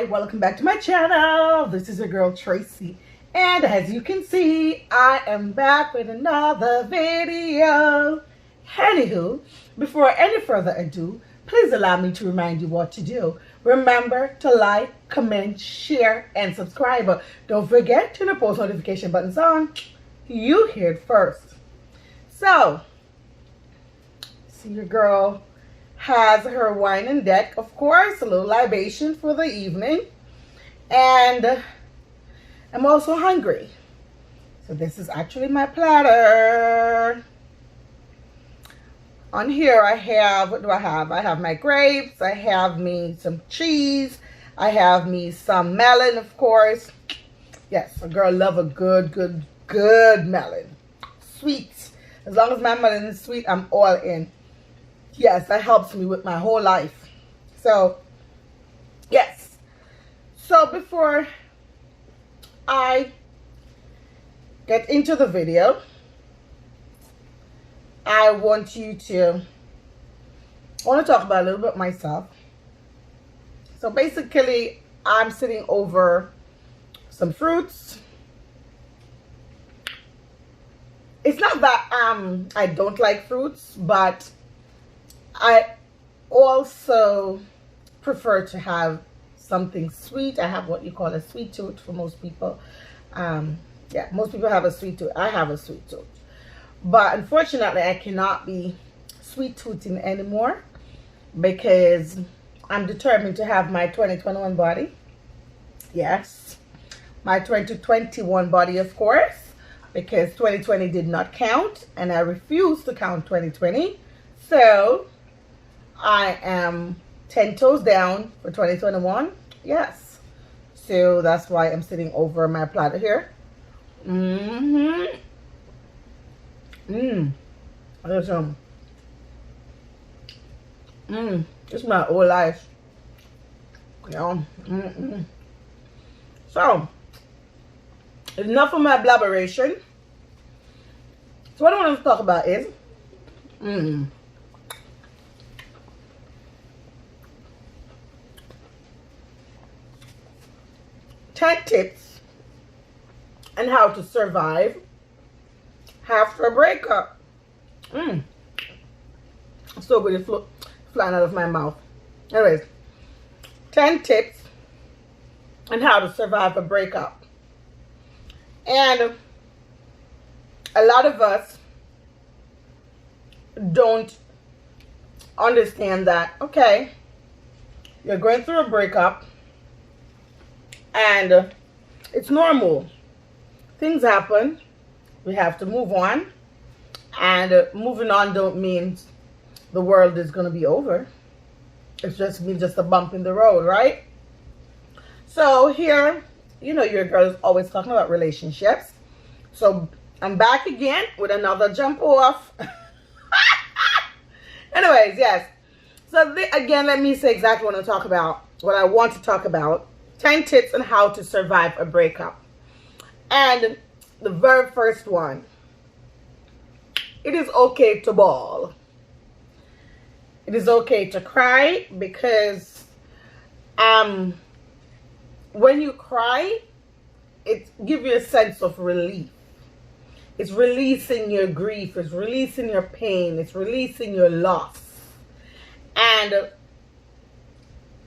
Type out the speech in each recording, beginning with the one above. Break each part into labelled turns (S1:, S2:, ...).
S1: Hi, welcome back to my channel. This is your girl Tracy, and as you can see, I am back with another video. Anywho, before any further ado, please allow me to remind you what to do. Remember to like, comment, share, and subscribe. Don't forget to turn the post notification buttons on. You hear it first. So, see, your girl has her wine and deck, of course, a little libation for the evening, and I'm also hungry. So this is actually my platter. On here I have, what do I have? I have my grapes, I have me some cheese, I have me some melon, of course. Yes, a girl love a good melon. Sweet. As long as my melon is sweet, I'm all in. Yes, that helps me with my whole life. So, yes. So before I get into the video, I want to talk about a little bit myself. So basically, I'm sitting over some fruits. It's not that I don't like fruits, but I also prefer to have something sweet. I have what you call a sweet tooth for most people. Yeah, most people have a sweet tooth. I have a sweet tooth. But unfortunately, I cannot be sweet toothing anymore because I'm determined to have my 2021 body. Yes, my 2021 body, of course, because 2020 did not count and I refuse to count 2020. So I am 10 toes down for 2021. Yes. So that's why I'm sitting over my platter here. Listen. It's my whole life. You know. So, enough of my blabberation. So what I want to talk about is 10 tips on how to survive after a breakup. So good, it's flying out of my mouth. Anyways, 10 tips on how to survive a breakup. And a lot of us don't understand that, okay, you're going through a breakup and it's normal. Things happen. We have to move on. And moving on don't mean the world is going to be over. It's just a bump in the road, right? So here, you know, your girl is always talking about relationships. So I'm back again with another jump off. Anyways, yes. So again, let me say exactly what I want to talk about. 10 tips on how to survive a breakup. And the very first one, it is okay to bawl. It is okay to cry because when you cry, it gives you a sense of relief. It's releasing your grief. It's releasing your pain. It's releasing your loss. And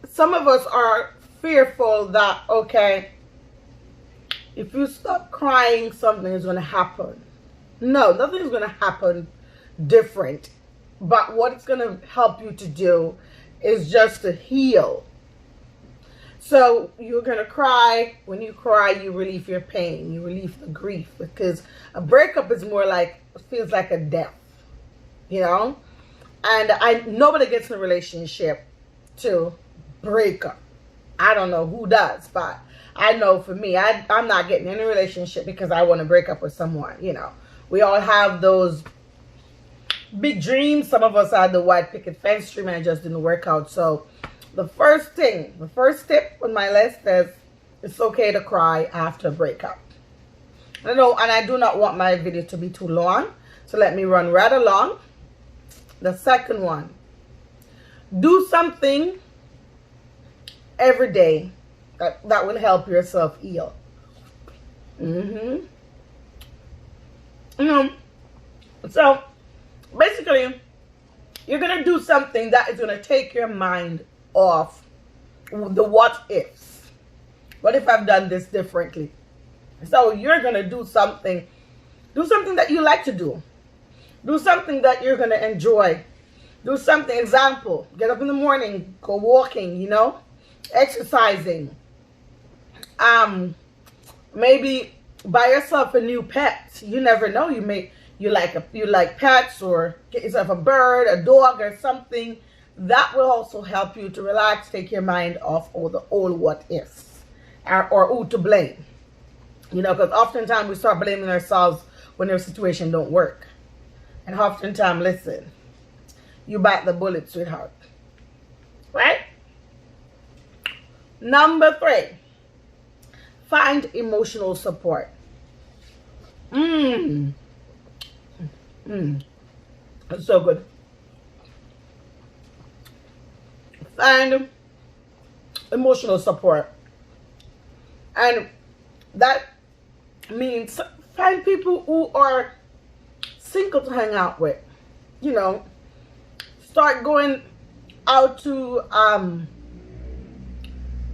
S1: some of us are fearful that, okay, if you stop crying, something is going to happen. No, nothing is going to happen different. But what it's going to help you to do is just to heal. So you're going to cry. When you cry, you relieve your pain. You relieve the grief. Because a breakup is more like, it feels like a death. You know? And nobody gets in a relationship to break up. I don't know who does, but I know for me, I'm not getting in a relationship because I want to break up with someone, you know. We all have those big dreams. Some of us had the white picket fence dream and it just didn't work out. So the first tip on my list is it's okay to cry after a breakup. And I do not want my video to be too long. So let me run right along. The second one, do something every day that will help yourself heal. So basically, you're going to do something that is going to take your mind off the what ifs. What if I've done this differently? So you're going to do something that you like to do. Do something that you're going to enjoy. Do something, example, get up in the morning, go walking, exercising. Maybe buy yourself a new pet. You never know. You like pets, or get yourself a bird, a dog, or something. That will also help you to relax, take your mind off all the old what ifs, or who to blame. Because oftentimes we start blaming ourselves when our situation don't work. And oftentimes, listen, you bite the bullet, sweetheart. Right? Number 3, find emotional support. That's so good. Find emotional support. And that means find people who are single to hang out with. Start going out to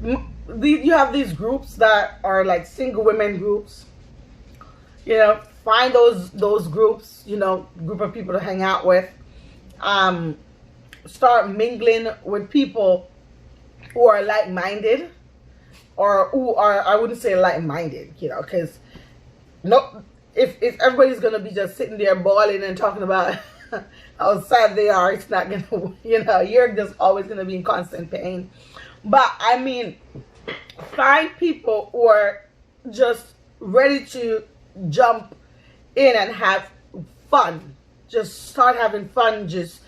S1: you have these groups that are like single women groups. Find those groups, group of people to hang out with. Start mingling with people who are like-minded, or who are, I wouldn't say like-minded, because if everybody's gonna be just sitting there bawling and talking about how sad they are, it's not gonna, you're just always gonna be in constant pain. But I mean, find people who are just ready to jump in and have fun. Just start having fun. Just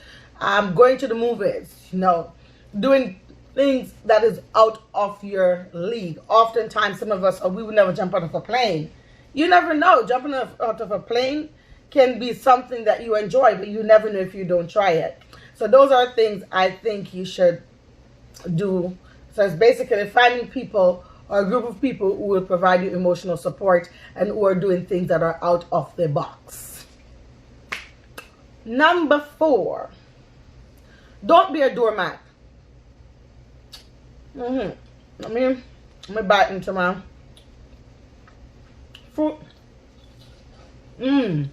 S1: going to the movies, doing things that is out of your league. Oftentimes, some of us, we would never jump out of a plane. You never know. Jumping out of a plane can be something that you enjoy, but you never know if you don't try it. So those are things I think you should do. So it's basically finding people, or a group of people, who will provide you emotional support and who are doing things that are out of the box. Number 4, don't be a doormat. Let me bite into my fruit. When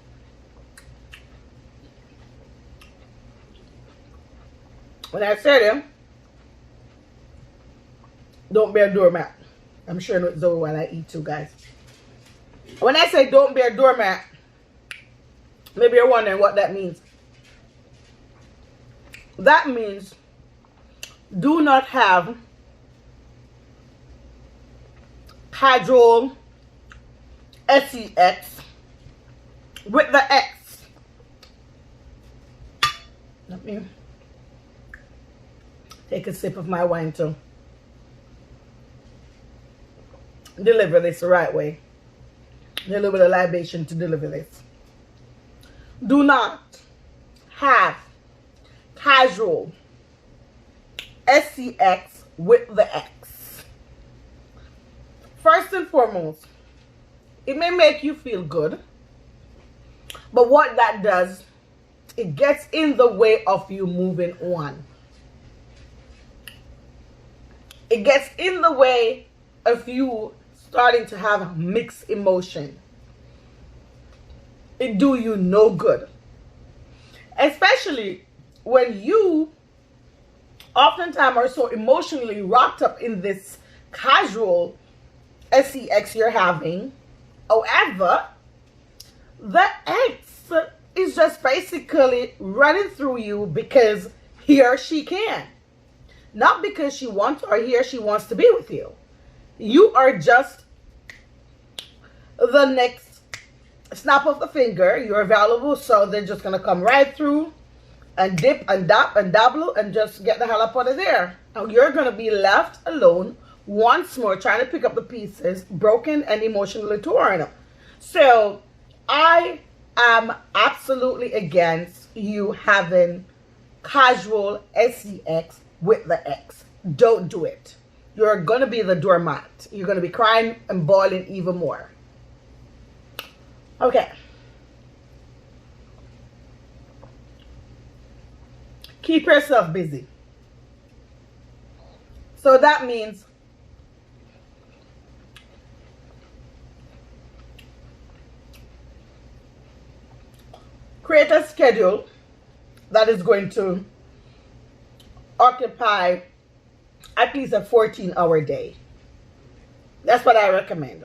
S1: I said it, don't be a doormat. I'm sure it's over while I eat too, guys. When I say don't be a doormat, maybe you're wondering what that means. That means do not have casual sex with the X. Let me take a sip of my wine to deliver this the right way. A little bit of libation to deliver this. Do not have casual sex with the X. First and foremost, it may make you feel good, but what that does, it gets in the way of you moving on. It gets in the way of you starting to have mixed emotion. It do you no good. Especially when you oftentimes are so emotionally wrapped up in this casual sex you're having. However, the X is just basically running through you because he or she can. Not because she wants, or he or she wants to be with you. You are just the next snap of the finger. You're available, so they're just going to come right through and dip and dap and dabble and just get the hell up out of there. Now you're going to be left alone once more, trying to pick up the pieces, broken and emotionally torn. So I am absolutely against you having casual sex with the X. Don't do it. you're going to be the doormat. You're going to be crying and bawling even more. Okay. Keep yourself busy. So that means create a schedule that is going to occupy at least a 14-hour day. That's what I recommend.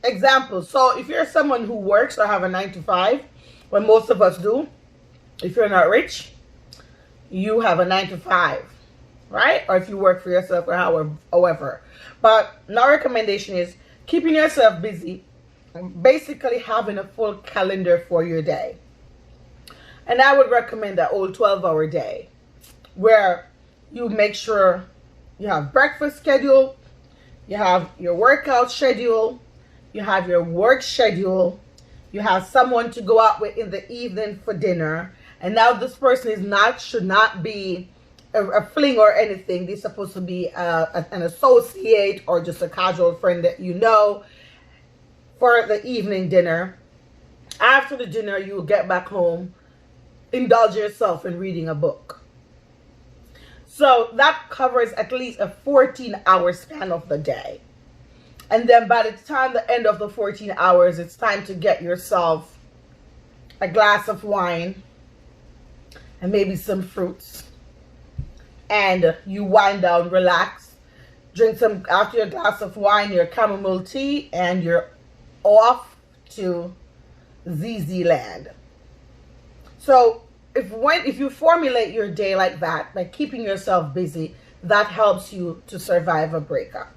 S1: Example, so if you're someone who works or have a 9-to-5, when most of us do, if you're not rich, you have a 9-to-5, right? Or if you work for yourself or however. But my recommendation is keeping yourself busy, basically having a full calendar for your day. And I would recommend that old 12-hour day where you make sure you have breakfast schedule, you have your workout schedule, you have your work schedule, you have someone to go out with in the evening for dinner. And now this person should not be a fling or anything. They're supposed to be an associate or just a casual friend that you know for the evening dinner. After the dinner, you will get back home, indulge yourself in reading a book. So that covers at least a 14-hour span of the day. And then by the time the end of the 14 hours, it's time to get yourself a glass of wine and maybe some fruits. And you wind down, relax, drink some, after your glass of wine, your chamomile tea, and you're off to ZZ land. So if you formulate your day like that, by keeping yourself busy, that helps you to survive a breakup.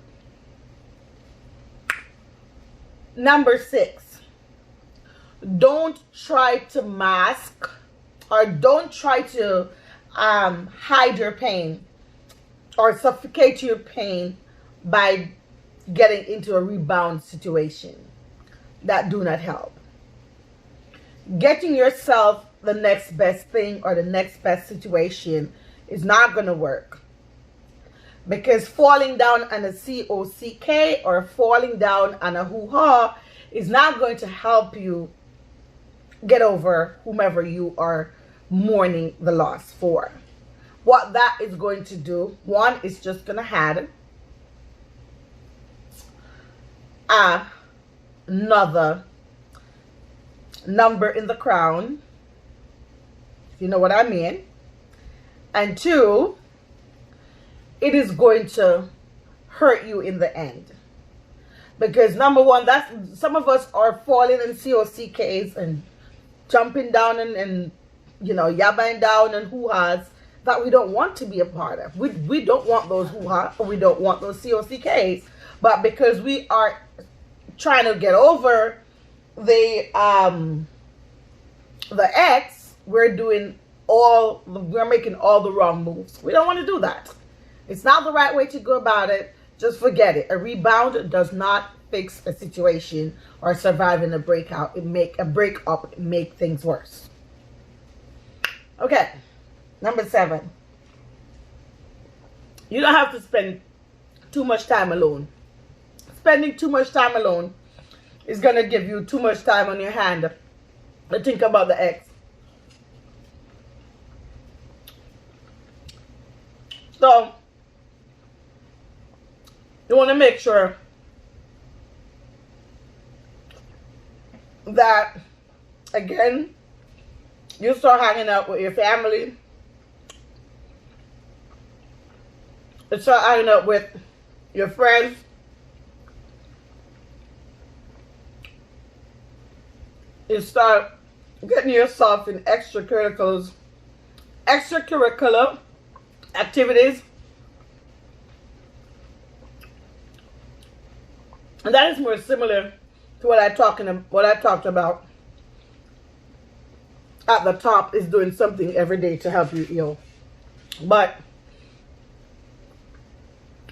S1: Number 6, don't try to mask or don't try to hide your pain or suffocate your pain by getting into a rebound situation. That do not help. Getting yourself the next best thing or the next best situation is not going to work. Because falling down on a COCK or falling down on a hoo-ha is not going to help you get over whomever you are mourning the loss for. What that is going to do, one, is just going to add another number in the crown, if you know what I mean. And two, it is going to hurt you in the end. Because number one, that's, some of us are falling in COCKs and jumping down and you know, yabbing down and hoo-has that we don't want to be a part of. We don't want those hoo-ha, or we don't want those COCKs. But because we are trying to get over the ex, we're making all the wrong moves. We don't want to do that. It's not the right way to go about it. Just forget it. A rebound does not fix a situation or surviving a breakout. It make things worse. Okay, number 7. You don't have to spend too much time alone. Spending too much time alone is going to give you too much time on your hand to think about the ex. So, you want to make sure that, again, you start hanging out with your family. You start hanging out with your friends. You start getting yourself in extracurricular activities. And that is more similar to what I talked about at the top, is doing something every day to help you heal. But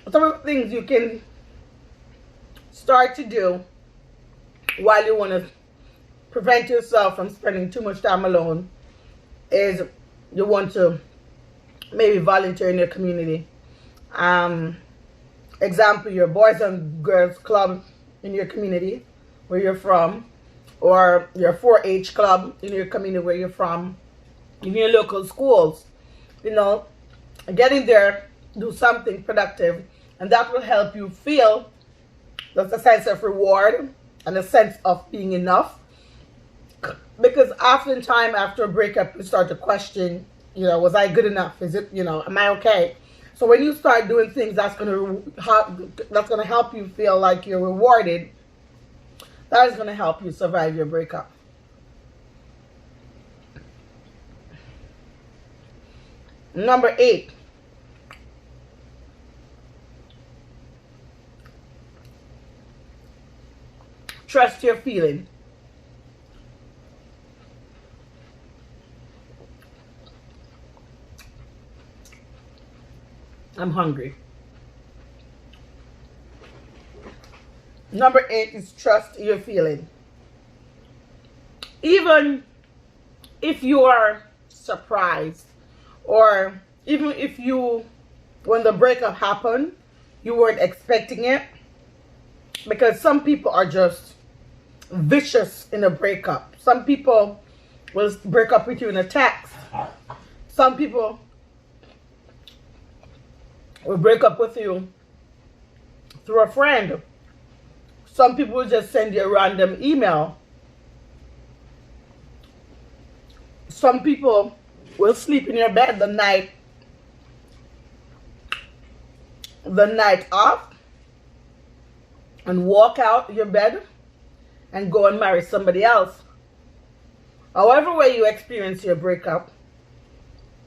S1: some of the things you can start to do while you want to prevent yourself from spending too much time alone is you want to maybe volunteer in your community. Example, your boys and girls club in your community where you're from, or your 4-H club in your community where you're from, in your local schools. You know, getting there, do something productive, and that will help you feel there's a sense of reward and a sense of being enough. Because oftentimes after a breakup, you start to question, you know, was I good enough? Is it, you know, am I okay? So when you start doing things that's gonna help you feel like you're rewarded, that is gonna help you survive your breakup. Number 8. Trust your feeling. I'm hungry. Number 8 is trust your feeling. Even if you are surprised, or even if you, when the breakup happened, you weren't expecting it, because some people are just vicious in a breakup. Some people will break up with you in a text. Some people will break up with you through a friend. Some people will just send you a random email. Some people will sleep in your bed the night off and walk out your bed and go and marry somebody else. However way you experience your breakup,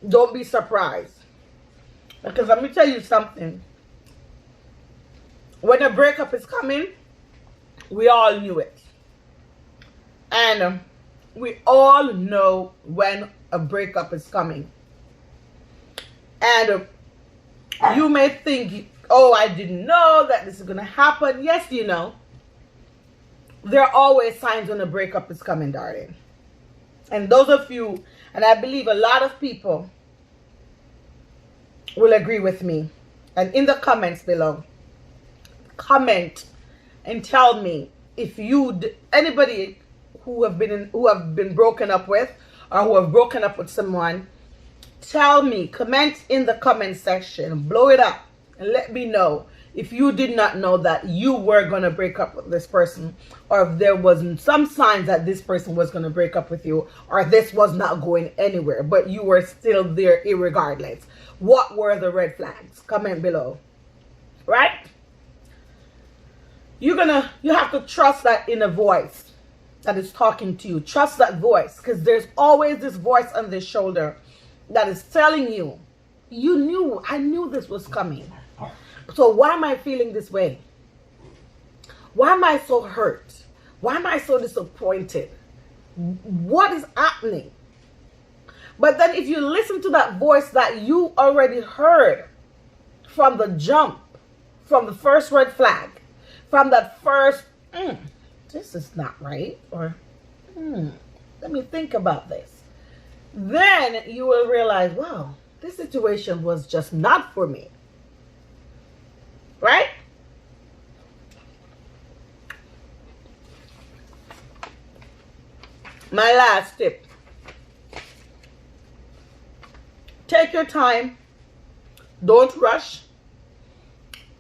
S1: don't be surprised. Because let me tell you something. When a breakup is coming, we all knew it. And we all know when a breakup is coming. And you may think, oh, I didn't know that this is going to happen. Yes, you know. There are always signs when a breakup is coming, darling. And those of you, and I believe a lot of people will agree with me. And in the comments below, comment and tell me if you, anybody who have been broken up with, or who have broken up with someone, tell me, comment in the comment section, blow it up, and let me know if you did not know that you were going to break up with this person, or if there wasn't some signs that this person was going to break up with you, or this was not going anywhere, but you were still there irregardless. What were the red flags? Comment below. Right? You have to trust that inner voice that is talking to you. Trust that voice, because there's always this voice on the shoulder that is telling you, I knew this was coming. So why am I feeling this way? Why am I so hurt? Why am I so disappointed? What is happening? But then if you listen to that voice that you already heard from the jump, from the first red flag, from that first, this is not right, or let me think about this, then you will realize, wow, this situation was just not for me. Right? My last tip. Take your time. Don't rush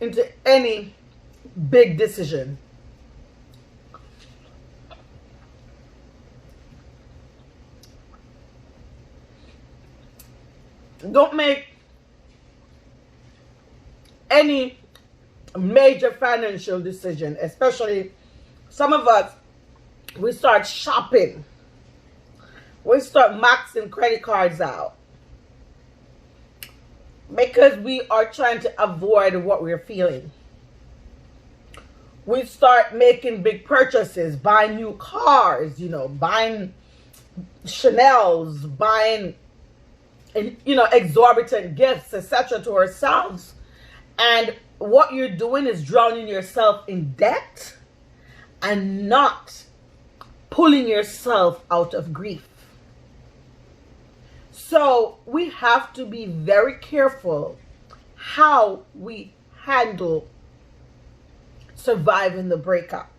S1: into any big decision. Don't make any major financial decision, especially some of us. We start shopping. We start maxing credit cards out because we are trying to avoid what we're feeling. We start making big purchases, buying new cars, buying Chanel's, buying, exorbitant gifts, etc. to ourselves. And what you're doing is drowning yourself in debt and not pulling yourself out of grief. So we have to be very careful how we handle surviving the breakup.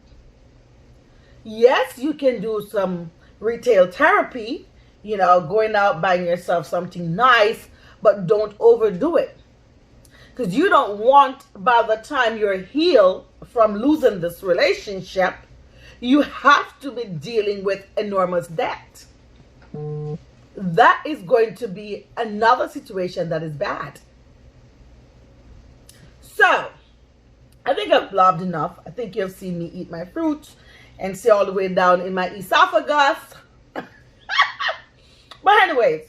S1: Yes, you can do some retail therapy, going out buying yourself something nice, but don't overdo it. Because you don't want, by the time you're healed from losing this relationship, you have to be dealing with enormous debt. That is going to be another situation that is bad. So, I think I've blabbed enough. I think you've seen me eat my fruits and see all the way down in my esophagus. But anyways,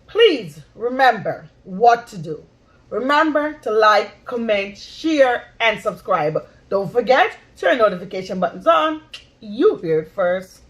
S1: please remember what to do. Remember to like, comment, share, and subscribe. Don't forget, turn notification buttons on. You hear it first.